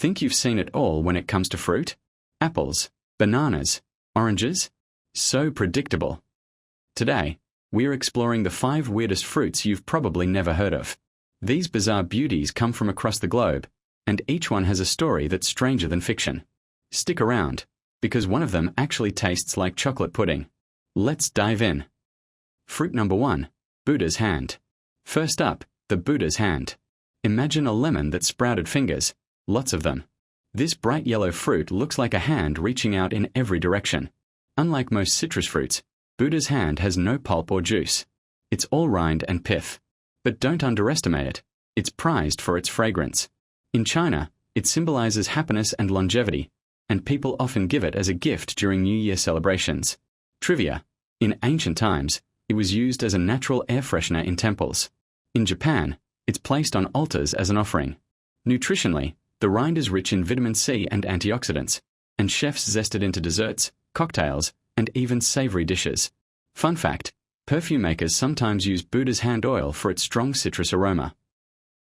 Think you've seen it all when it comes to fruit? Apples, bananas, oranges? So predictable. Today, we're exploring the 5 weirdest fruits you've probably never heard of. These bizarre beauties come from across the globe, and each one has a story that's stranger than fiction. Stick around, because one of them actually tastes like chocolate pudding. Let's dive in. Fruit number 1, Buddha's hand. First up, the Buddha's hand. Imagine a lemon that sprouted fingers, lots of them. This bright yellow fruit looks like a hand reaching out in every direction. Unlike most citrus fruits, Buddha's hand has no pulp or juice. It's all rind and pith. But don't underestimate it. It's prized for its fragrance. In China, it symbolizes happiness and longevity, and people often give it as a gift during New Year celebrations. Trivia: in ancient times, it was used as a natural air freshener in temples. In Japan, it's placed on altars as an offering. Nutritionally, the rind is rich in vitamin C and antioxidants, and chefs zest it into desserts, cocktails, and even savory dishes. Fun fact: perfume makers sometimes use Buddha's hand oil for its strong citrus aroma.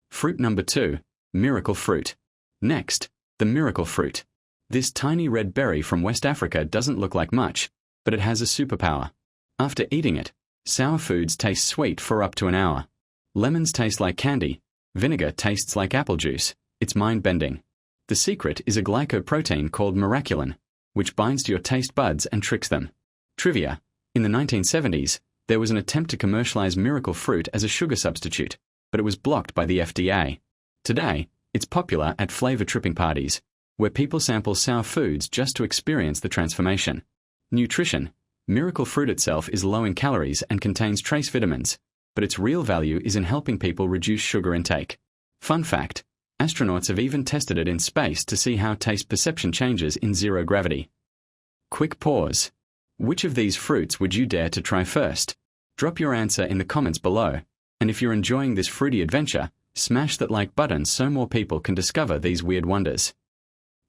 Fruit number 2, miracle fruit. Next, the miracle fruit. This tiny red berry from West Africa doesn't look like much, but it has a superpower. After eating it, sour foods taste sweet for up to an hour. Lemons taste like candy. Vinegar tastes like apple juice. It's mind-bending. The secret is a glycoprotein called miraculin, which binds to your taste buds and tricks them. Trivia: in the 1970s, there was an attempt to commercialize miracle fruit as a sugar substitute, but it was blocked by the FDA. Today, it's popular at flavor-tripping parties, where people sample sour foods just to experience the transformation. Nutrition: miracle fruit itself is low in calories and contains trace vitamins, but its real value is in helping people reduce sugar intake. Fun fact: astronauts have even tested it in space to see how taste perception changes in zero gravity. Quick pause. Which of these fruits would you dare to try first? Drop your answer in the comments below, and if you're enjoying this fruity adventure, smash that like button so more people can discover these weird wonders.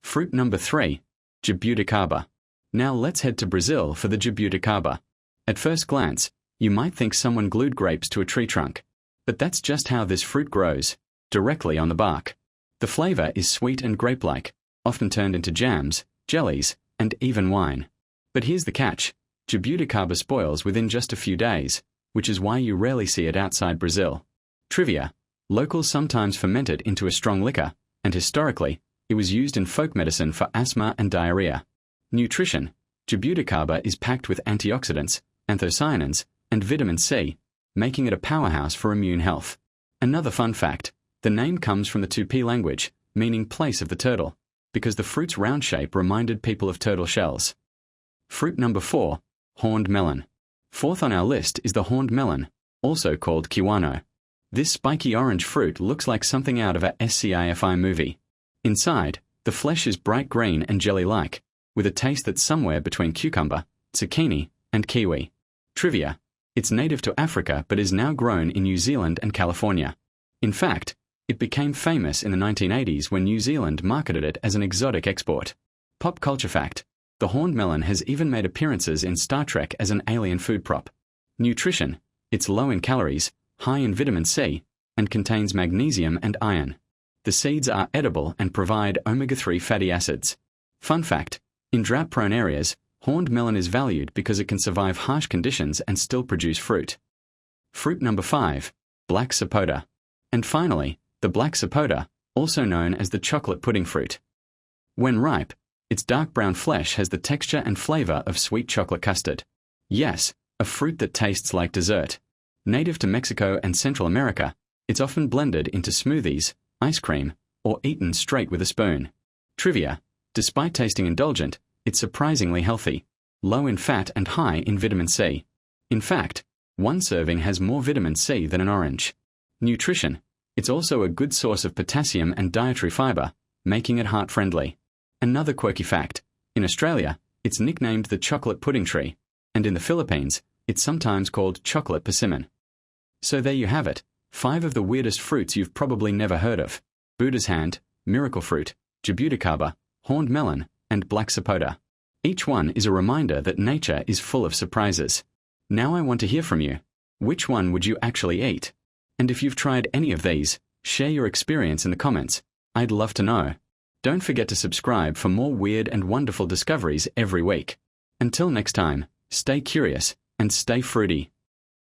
Fruit number 3, jabuticaba. Now let's head to Brazil for the jabuticaba. At first glance, you might think someone glued grapes to a tree trunk, but that's just how this fruit grows, directly on the bark. The flavor is sweet and grape-like, often turned into jams, jellies, and even wine. But here's the catch: jabuticaba spoils within just a few days, which is why you rarely see it outside Brazil. Trivia: locals sometimes ferment it into a strong liquor, and historically, it was used in folk medicine for asthma and diarrhea. Nutrition: jabuticaba is packed with antioxidants, anthocyanins, and vitamin C, making it a powerhouse for immune health. Another fun fact: the name comes from the Tupi language, meaning place of the turtle, because the fruit's round shape reminded people of turtle shells. Fruit number 4, horned melon. Fourth on our list is the horned melon, also called kiwano. This spiky orange fruit looks like something out of a sci-fi movie. Inside, the flesh is bright green and jelly-like, with a taste that's somewhere between cucumber, zucchini, and kiwi. Trivia: it's native to Africa but is now grown in New Zealand and California. In fact, it became famous in the 1980s when New Zealand marketed it as an exotic export. Pop culture fact: the horned melon has even made appearances in Star Trek as an alien food prop. Nutrition: it's low in calories, high in vitamin C, and contains magnesium and iron. The seeds are edible and provide omega-3 fatty acids. Fun fact: in drought-prone areas, horned melon is valued because it can survive harsh conditions and still produce fruit. Fruit number 5, black sapota. And finally, the black sapota, also known as the chocolate pudding fruit. When ripe, its dark brown flesh has the texture and flavor of sweet chocolate custard. Yes, a fruit that tastes like dessert. Native to Mexico and Central America, it's often blended into smoothies, ice cream, or eaten straight with a spoon. Trivia: despite tasting indulgent, it's surprisingly healthy, low in fat and high in vitamin C. In fact, one serving has more vitamin C than an orange. Nutrition: it's also a good source of potassium and dietary fiber, making it heart-friendly. Another quirky fact: in Australia, it's nicknamed the chocolate pudding tree, and in the Philippines, it's sometimes called chocolate persimmon. So there you have it, 5 of the weirdest fruits you've probably never heard of: Buddha's hand, miracle fruit, jabuticaba, horned melon, and black sapota. Each one is a reminder that nature is full of surprises. Now I want to hear from you. Which one would you actually eat? And if you've tried any of these, share your experience in the comments. I'd love to know. Don't forget to subscribe for more weird and wonderful discoveries every week. Until next time, stay curious and stay fruity.